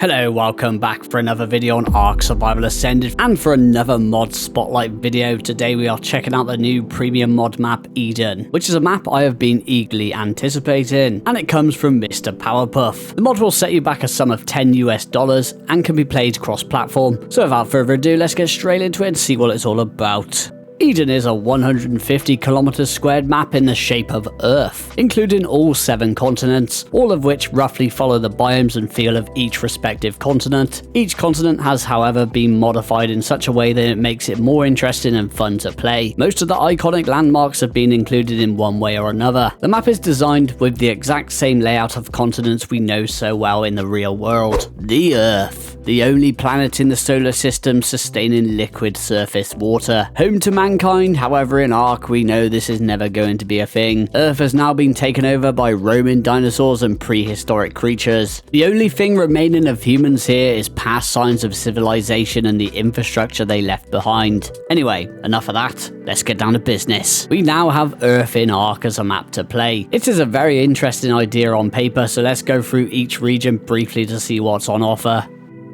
Hello, welcome back for another video on ARK Survival Ascended and for another mod spotlight video. Today we are checking out the new premium mod map Eden, which is a map I have been eagerly anticipating, and it comes from Mr. Powerpuff. The mod will set you back a sum of $10 US and can be played cross-platform. So without further ado, let's get straight into it and see what it's all about. Eden is a 150 kilometers squared map in the shape of Earth, including all 7 continents, all of which roughly follow the biomes and feel of each respective continent. Each continent has, however, been modified in such a way that it makes it more interesting and fun to play. Most of the iconic landmarks have been included in one way or another. The map is designed with the exact same layout of continents we know so well in the real world. The Earth, the only planet in the solar system sustaining liquid surface water. Home to mankind, however in ARK we know this is never going to be a thing. Earth has now been taken over by roaming dinosaurs and prehistoric creatures. The only thing remaining of humans here is past signs of civilization and the infrastructure they left behind. Anyway, enough of that, let's get down to business. We now have Earth in ARK as a map to play. It is a very interesting idea on paper, so let's go through each region briefly to see what's on offer.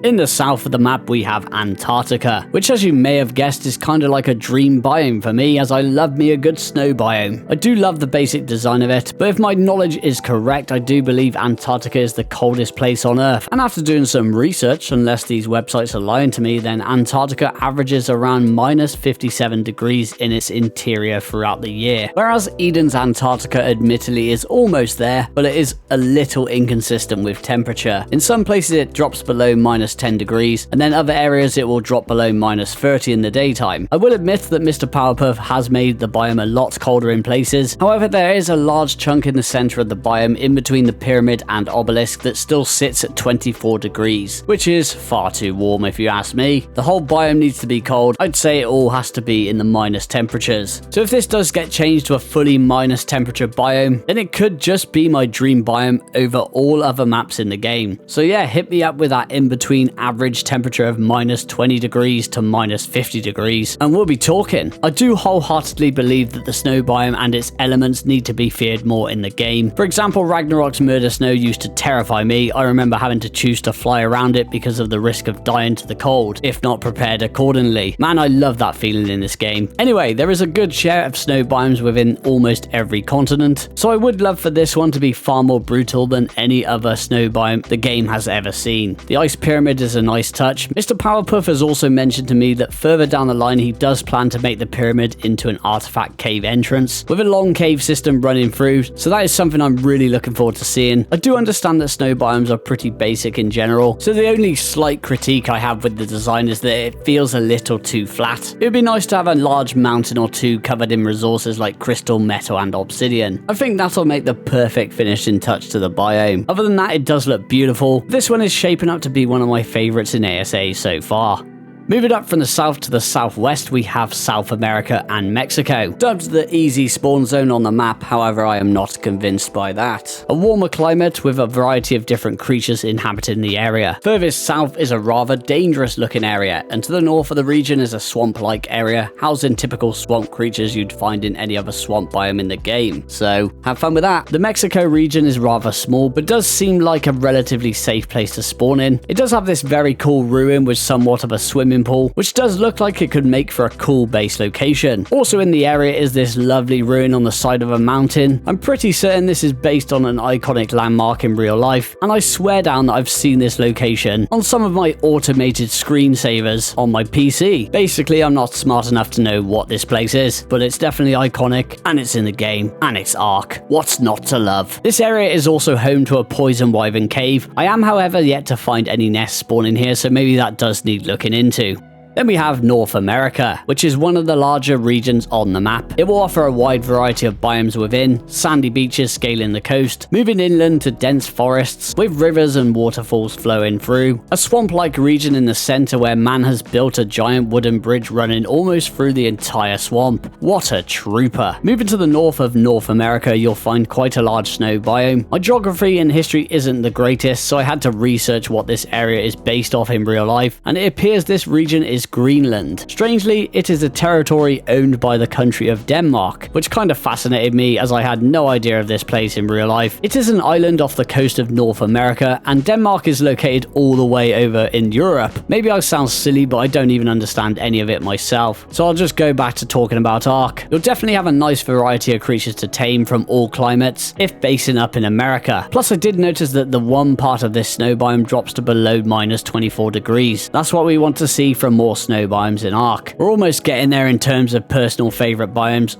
In the south of the map we have Antarctica, which as you may have guessed is kinda like a dream biome for me, as I love me a good snow biome. I do love the basic design of it, but if my knowledge is correct, I do believe Antarctica is the coldest place on Earth. And after doing some research, unless these websites are lying to me, then Antarctica averages around minus 57 degrees in its interior throughout the year. Whereas Eden's Antarctica admittedly is almost there, but it is a little inconsistent with temperature. In some places it drops below minus 10 degrees, and then other areas it will drop below minus 30 in the daytime. I will admit that Mr. Powerpuff has made the biome a lot colder in places. However, there is a large chunk in the center of the biome in between the pyramid and obelisk that still sits at 24 degrees, which is far too warm if you ask me. The whole biome needs to be cold. I'd say it all has to be in the minus temperatures. So if this does get changed to a fully minus temperature biome, then it could just be my dream biome over all other maps in the game. So yeah, hit me up with that in between average temperature of minus 20 degrees to minus 50 degrees, and we'll be talking. I do wholeheartedly believe that the snow biome and its elements need to be feared more in the game. For example, Ragnarok's murder snow used to terrify me. I remember having to choose to fly around it because of the risk of dying to the cold, if not prepared accordingly. Man, I love that feeling in this game. Anyway, there is a good share of snow biomes within almost every continent, so I would love for this one to be far more brutal than any other snow biome the game has ever seen. The ice pyramid is a nice touch. Mr. Powerpuff has also mentioned to me that further down the line he does plan to make the pyramid into an artifact cave entrance with a long cave system running through, so that is something I'm really looking forward to seeing. I do understand that snow biomes are pretty basic in general, so the only slight critique I have with the design is that it feels a little too flat. It would be nice to have a large mountain or two covered in resources like crystal, metal and obsidian. I think that'll make the perfect finishing touch to the biome. Other than that, it does look beautiful. This one is shaping up to be one of my favorites in ASA so far. Moving up from the south to the southwest, we have South America and Mexico. Dubbed the easy spawn zone on the map, however I am not convinced by that. A warmer climate with a variety of different creatures inhabiting the area. Furthest south is a rather dangerous looking area, and to the north of the region is a swamp-like area, housing typical swamp creatures you'd find in any other swamp biome in the game. So, have fun with that. The Mexico region is rather small, but does seem like a relatively safe place to spawn in. It does have this very cool ruin with somewhat of a swimming pool, which does look like it could make for a cool base location. Also in the area is this lovely ruin on the side of a mountain. I'm pretty certain this is based on an iconic landmark in real life, and I swear down that I've seen this location on some of my automated screensavers on my PC. Basically, I'm not smart enough to know what this place is, but it's definitely iconic, and it's in the game, and it's ARK. What's not to love? This area is also home to a poison wyvern cave. I am, however, yet to find any nests spawning here, so maybe that does need looking into. Then we have North America, which is one of the larger regions on the map. It will offer a wide variety of biomes within, sandy beaches scaling the coast, moving inland to dense forests with rivers and waterfalls flowing through, a swamp-like region in the center where man has built a giant wooden bridge running almost through the entire swamp. What a trooper. Moving to the north of North America, you'll find quite a large snow biome. My geography and history isn't the greatest, so I had to research what this area is based off in real life, and it appears this region is Greenland. Strangely, it is a territory owned by the country of Denmark, which kind of fascinated me as I had no idea of this place in real life. It is an island off the coast of North America, and Denmark is located all the way over in Europe. Maybe I sound silly, but I don't even understand any of it myself. So I'll just go back to talking about ARK. You'll definitely have a nice variety of creatures to tame from all climates, if basing up in America. Plus I did notice that the one part of this snow biome drops to below minus 24 degrees. That's what we want to see from more snow biomes in ARK. We're almost getting there in terms of personal favourite biomes.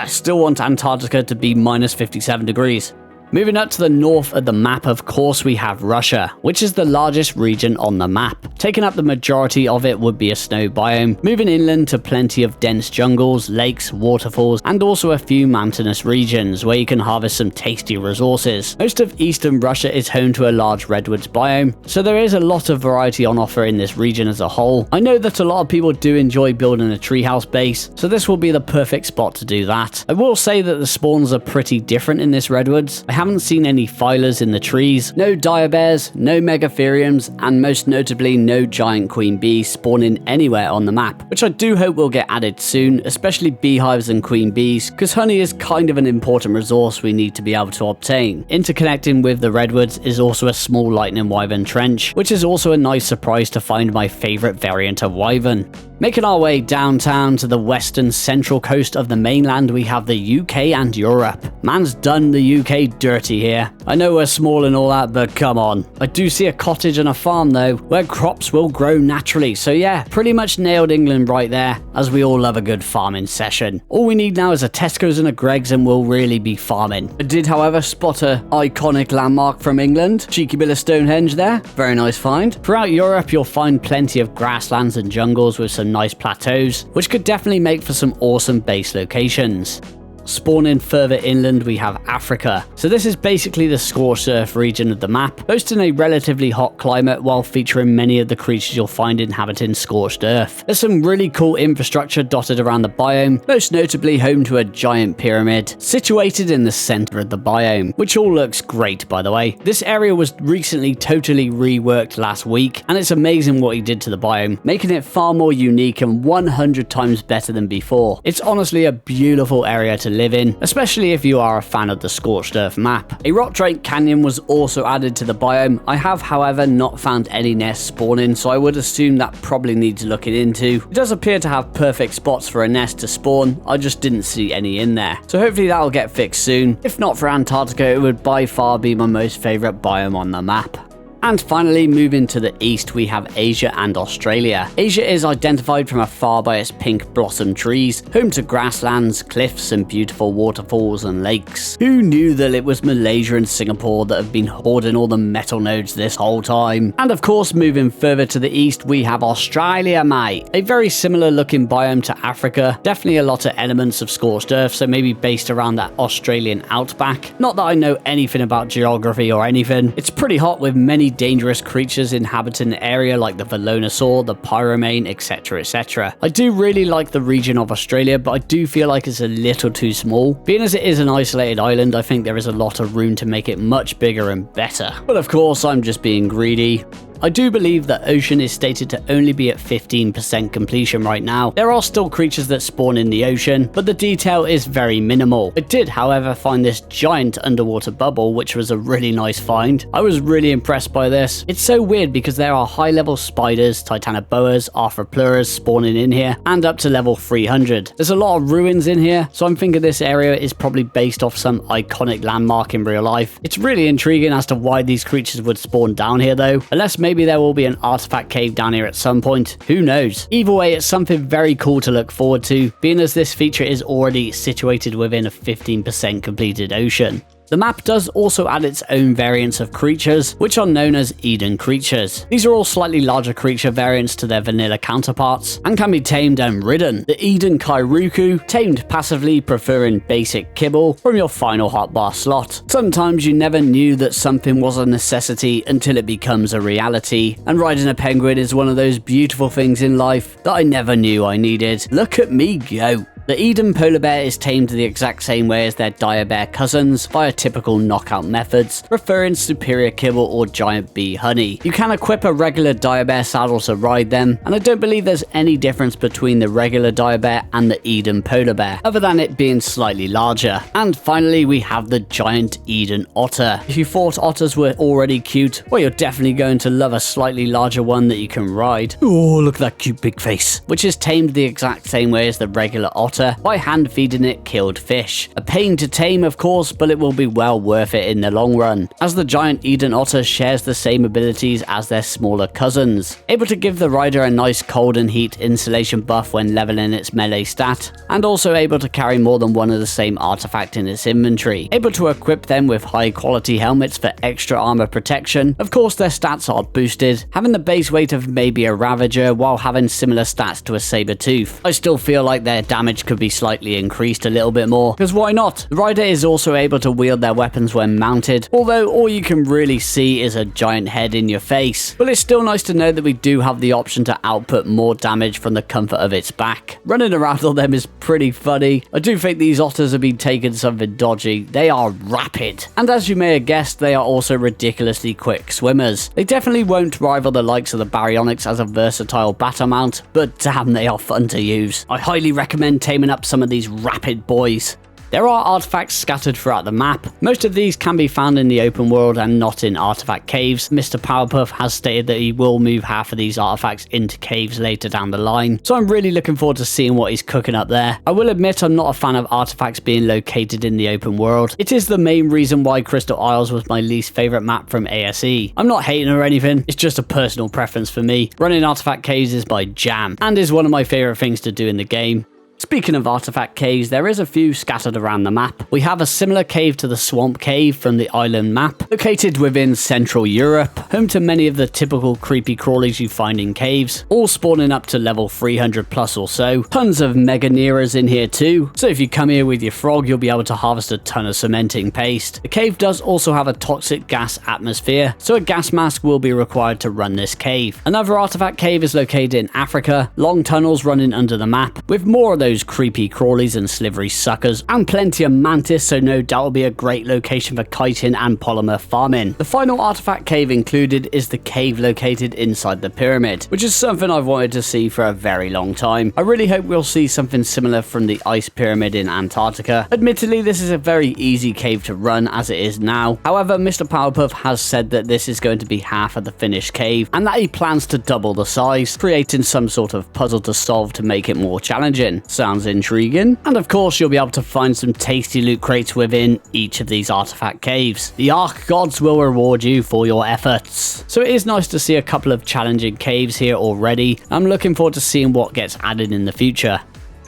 Still want Antarctica to be minus 57 degrees. Moving up to the north of the map, of course, we have Russia, which is the largest region on the map. Taking up the majority of it would be a snow biome, moving inland to plenty of dense jungles, lakes, waterfalls, and also a few mountainous regions where you can harvest some tasty resources. Most of eastern Russia is home to a large redwoods biome, so there is a lot of variety on offer in this region as a whole. I know that a lot of people do enjoy building a treehouse base, so this will be the perfect spot to do that. I will say that the spawns are pretty different in this redwoods. I haven't seen any phylers in the trees, no dire bears, no megatheriums, and most notably no giant queen bees spawning anywhere on the map, which I do hope will get added soon, especially beehives and queen bees, because honey is kind of an important resource we need to be able to obtain. Interconnecting with the redwoods is also a small lightning wyvern trench, which is also a nice surprise to find my favourite variant of wyvern. Making our way downtown to the western central coast of the mainland, we have the UK and Europe. Man's done the UK dirty here. I know we're small and all that, but come on. I do see a cottage and a farm though, where crops will grow naturally. So yeah, pretty much nailed England right there, as we all love a good farming session. All we need now is a Tesco's and a Greggs and we'll really be farming. I did, however, spot a iconic landmark from England. Cheeky bit of Stonehenge there. Very nice find. Throughout Europe, you'll find plenty of grasslands and jungles with some nice plateaus, which could definitely make for some awesome base locations. Spawning further inland, we have Africa. So this is basically the scorched earth region of the map, boasting a relatively hot climate while featuring many of the creatures you'll find inhabiting scorched earth. There's some really cool infrastructure dotted around the biome, most notably home to a giant pyramid situated in the center of the biome, which all looks great by the way. This area was recently totally reworked last week, and it's amazing what he did to the biome, making it far more unique and 100 times better than before. It's honestly a beautiful area to live in, especially if you are a fan of the scorched earth map. A rock drake canyon was also added to the biome. I have, however, not found any nests spawning, so I would assume that probably needs looking into. It does appear to have perfect spots for a nest to spawn, I just didn't see any in there. So hopefully that'll get fixed soon. If not for Antarctica, it would by far be my most favourite biome on the map. And finally, moving to the east, we have Asia and Australia. Asia is identified from afar by its pink blossom trees, home to grasslands, cliffs, and beautiful waterfalls and lakes. Who knew that it was Malaysia and Singapore that have been hoarding all the metal nodes this whole time? And of course, moving further to the east, we have Australia, mate. A very similar looking biome to Africa. Definitely a lot of elements of scorched earth, so maybe based around that Australian outback. Not that I know anything about geography or anything. It's pretty hot with many dangerous creatures inhabiting the area like the Velonosaur, the Pyromane, etc, etc. I do really like the region of Australia, but I do feel like it's a little too small. Being as it is an isolated island, I think there is a lot of room to make it much bigger and better. But of course, I'm just being greedy. I do believe that ocean is stated to only be at 15% completion right now. There are still creatures that spawn in the ocean, but the detail is very minimal. I did, however, find this giant underwater bubble, which was a really nice find. I was really impressed by this. It's so weird because there are high-level spiders, titanoboas, arthropleuras spawning in here, and up to level 300. There's a lot of ruins in here, so I'm thinking this area is probably based off some iconic landmark in real life. It's really intriguing as to why these creatures would spawn down here though, unless maybe there will be an artifact cave down here at some point. Who knows? Either way, it's something very cool to look forward to, being as this feature is already situated within a 15% completed ocean. The map does also add its own variants of creatures, which are known as Eden creatures. These are all slightly larger creature variants to their vanilla counterparts, and can be tamed and ridden. The Eden Kairuku, tamed passively preferring basic kibble from your final hotbar slot. Sometimes you never knew that something was a necessity until it becomes a reality, and riding a penguin is one of those beautiful things in life that I never knew I needed. Look at me go. The Eden polar bear is tamed the exact same way as their dire bear cousins via typical knockout methods, preferring superior kibble or giant bee honey. You can equip a regular dire bear saddle to ride them, and I don't believe there's any difference between the regular dire bear and the Eden polar bear, other than it being slightly larger. And finally, we have the giant Eden otter. If you thought otters were already cute, well, you're definitely going to love a slightly larger one that you can ride. Oh, look at that cute big face. Which is tamed the exact same way as the regular otter by hand feeding it killed fish. A pain to tame, of course, but it will be well worth it in the long run, as the giant Eden otter shares the same abilities as their smaller cousins, able to give the rider a nice cold and heat insulation buff when leveling its melee stat, and also able to carry more than one of the same artifact in its inventory, able to equip them with high quality helmets for extra armor protection. Of course, their stats are boosted, having the base weight of maybe a Ravager while having similar stats to a Sabertooth. I still feel like their damage could be slightly increased a little bit more, because why not? The rider is also able to wield their weapons when mounted, although all you can really see is a giant head in your face. But it's still nice to know that we do have the option to output more damage from the comfort of its back. Running around on them is pretty funny. I do think these otters have been taking something dodgy. They are rapid, and as you may have guessed, they are also ridiculously quick swimmers. They definitely won't rival the likes of the Baryonyx as a versatile battle mount, but damn, they are fun to use. I highly recommend taming up some of these rapid boys. There are artifacts scattered throughout the map. Most of these can be found in the open world and not in artifact caves. Mr. Powerpuff has stated that he will move half of these artifacts into caves later down the line, so I'm really looking forward to seeing what he's cooking up there. I will admit I'm not a fan of artifacts being located in the open world. It is the main reason why Crystal Isles was my least favourite map from ASE. I'm not hating or anything, it's just a personal preference for me. Running artifact caves is my jam, and is one of my favourite things to do in the game. Speaking of artifact caves, there is a few scattered around the map. We have a similar cave to the Swamp Cave from the island map, located within Central Europe, home to many of the typical creepy crawlies you find in caves, all spawning up to level 300 plus or so. Tons of Mega Neras in here too, so if you come here with your frog, you'll be able to harvest a ton of cementing paste. The cave does also have a toxic gas atmosphere, so a gas mask will be required to run this cave. Another artifact cave is located in Africa, long tunnels running under the map, with more of those creepy crawlies and slivery suckers, and plenty of mantis, so no doubt will be a great location for kiting and polymer farming. The final artifact cave included is the cave located inside the pyramid, which is something I've wanted to see for a very long time. I really hope we'll see something similar from the ice pyramid in Antarctica. Admittedly, this is a very easy cave to run as it is now. However, Mr. Powerpuff has said that this is going to be half of the finished cave, and that he plans to double the size, creating some sort of puzzle to solve to make it more challenging. Sounds intriguing. And of course, you'll be able to find some tasty loot crates within each of these artifact caves. The ARK gods will reward you for your efforts. So it is nice to see a couple of challenging caves here already. I'm looking forward to seeing what gets added in the future.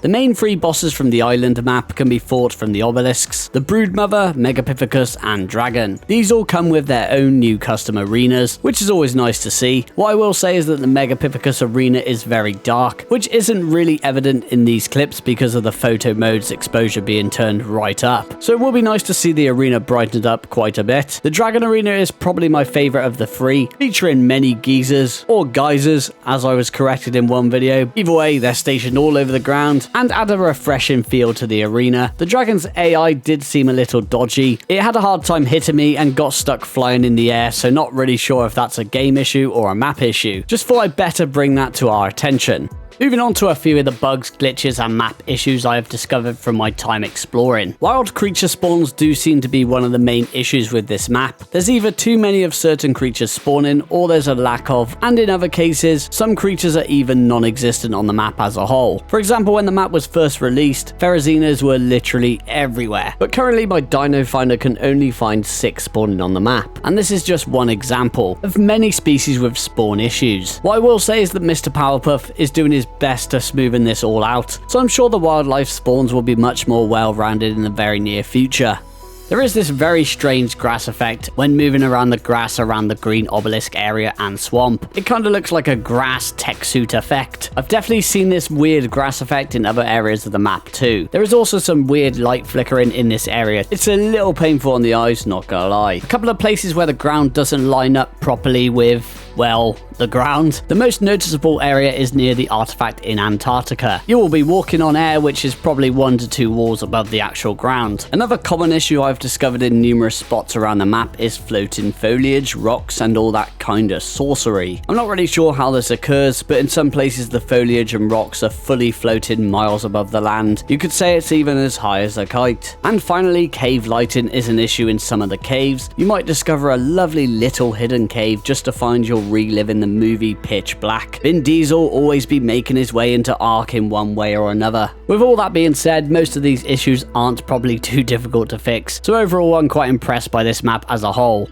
The main three bosses from the island map can be fought from the obelisks, the Broodmother, Megapithecus, and Dragon. These all come with their own new custom arenas, which is always nice to see. What I will say is that the Megapithecus arena is very dark, which isn't really evident in these clips because of the photo mode's exposure being turned right up. So it will be nice to see the arena brightened up quite a bit. The Dragon arena is probably my favourite of the three, featuring many geysers, or geysers, as I was corrected in one video. Either way, they're stationed all over the ground, and add a refreshing feel to the arena. The Dragon's AI did seem a little dodgy. It had a hard time hitting me and got stuck flying in the air, so not really sure if that's a game issue or a map issue. Just thought I'd better bring that to our attention. Moving on to a few of the bugs, glitches and map issues I have discovered from my time exploring. Wild creature spawns do seem to be one of the main issues with this map. There's either too many of certain creatures spawning, or there's a lack of, and in other cases, some creatures are even non-existent on the map as a whole. For example, when the map was first released, Pherazinas were literally everywhere, but currently my Dino Finder can only find 6 spawning on the map, and this is just one example of many species with spawn issues. What I will say is that Mr. Powerpuff is doing his best to smoothen this all out, so I'm sure the wildlife spawns will be much more well-rounded in the very near future. There is this very strange grass effect when moving around the grass around the green obelisk area and swamp. It kind of looks like a grass tech suit effect. I've definitely seen this weird grass effect in other areas of the map too. There is also some weird light flickering in this area. It's a little painful on the eyes, not gonna lie. A couple of places where the ground doesn't line up properly with well, the ground. The most noticeable area is near the artifact in Antarctica. You will be walking on air, which is probably 1 to 2 walls above the actual ground. Another common issue I've discovered in numerous spots around the map is floating foliage, rocks, and all that kind of sorcery. I'm not really sure how this occurs, but in some places the foliage and rocks are fully floating miles above the land. You could say it's even as high as a kite. And finally, cave lighting is an issue in some of the caves. You might discover a lovely little hidden cave just to find you're reliving the movie Pitch Black. Vin Diesel will always be making his way into ARK in one way or another. With all that being said, most of these issues aren't probably too difficult to fix, so overall I'm quite impressed by this map as a whole.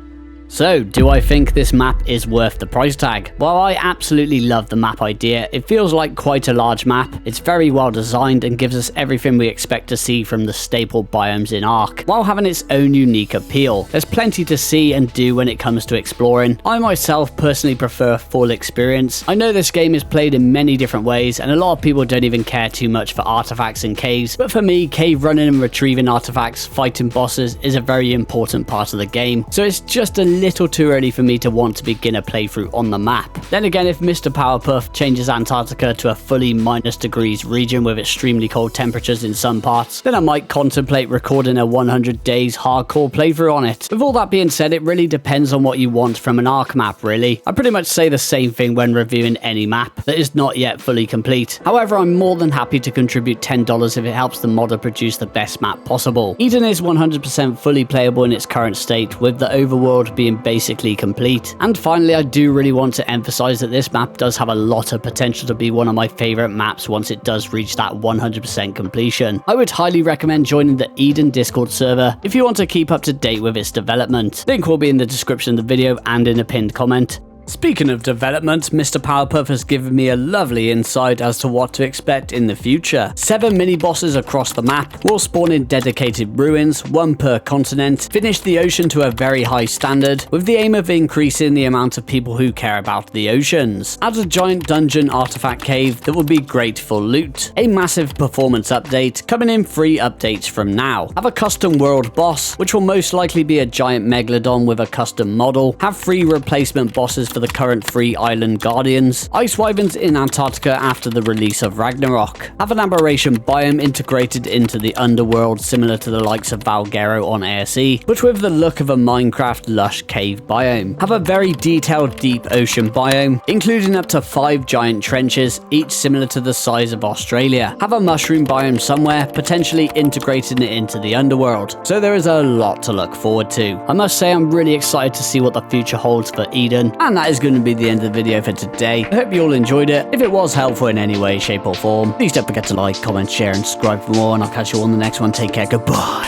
So, do I think this map is worth the price tag? While I absolutely love the map idea, it feels like quite a large map. It's very well designed and gives us everything we expect to see from the staple biomes in ARK, while having its own unique appeal. There's plenty to see and do when it comes to exploring. I myself personally prefer a full experience. I know this game is played in many different ways, and a lot of people don't even care too much for artifacts and caves, but for me, cave running and retrieving artifacts, fighting bosses is a very important part of the game, so it's just a little too early for me to want to begin a playthrough on the map. Then again, if Mr. Powerpuff changes Antarctica to a fully -degrees region with extremely cold temperatures in some parts, then I might contemplate recording a 100 days hardcore playthrough on it. With all that being said, it really depends on what you want from an ARK map, really. I pretty much say the same thing when reviewing any map that is not yet fully complete. However, I'm more than happy to contribute $10 if it helps the modder produce the best map possible. Eden is 100% fully playable in its current state, with the overworld being basically complete. And finally, I do really want to emphasize that this map does have a lot of potential to be one of my favorite maps once it does reach that 100% completion. I would highly recommend joining the Eden Discord server if you want to keep up to date with its development. Link will be in the description of the video and in a pinned comment. Speaking of development, Mr. Powerpuff has given me a lovely insight as to what to expect in the future. 7 mini-bosses across the map will spawn in dedicated ruins, 1 per continent, finish the ocean to a very high standard, with the aim of increasing the amount of people who care about the oceans. Add a giant dungeon artifact cave that will be great for loot. A massive performance update, coming in 3 updates from now. Have a custom world boss, which will most likely be a giant megalodon with a custom model. Have 3 replacement bosses for the current 3 island guardians. Ice wyverns in Antarctica after the release of Ragnarok. Have an aberration biome integrated into the underworld similar to the likes of Valguero on ASE, but with the look of a Minecraft lush cave biome. Have a very detailed deep ocean biome, including up to 5 giant trenches, each similar to the size of Australia. Have a mushroom biome somewhere, potentially integrating it into the underworld. So there is a lot to look forward to. I must say I'm really excited to see what the future holds for Eden, and that is going to be the end of the video for today. I hope you all enjoyed it. If it was helpful in any way, shape or form, please don't forget to like, comment, share and subscribe for more, and I'll catch you all on the next one. Take care, goodbye.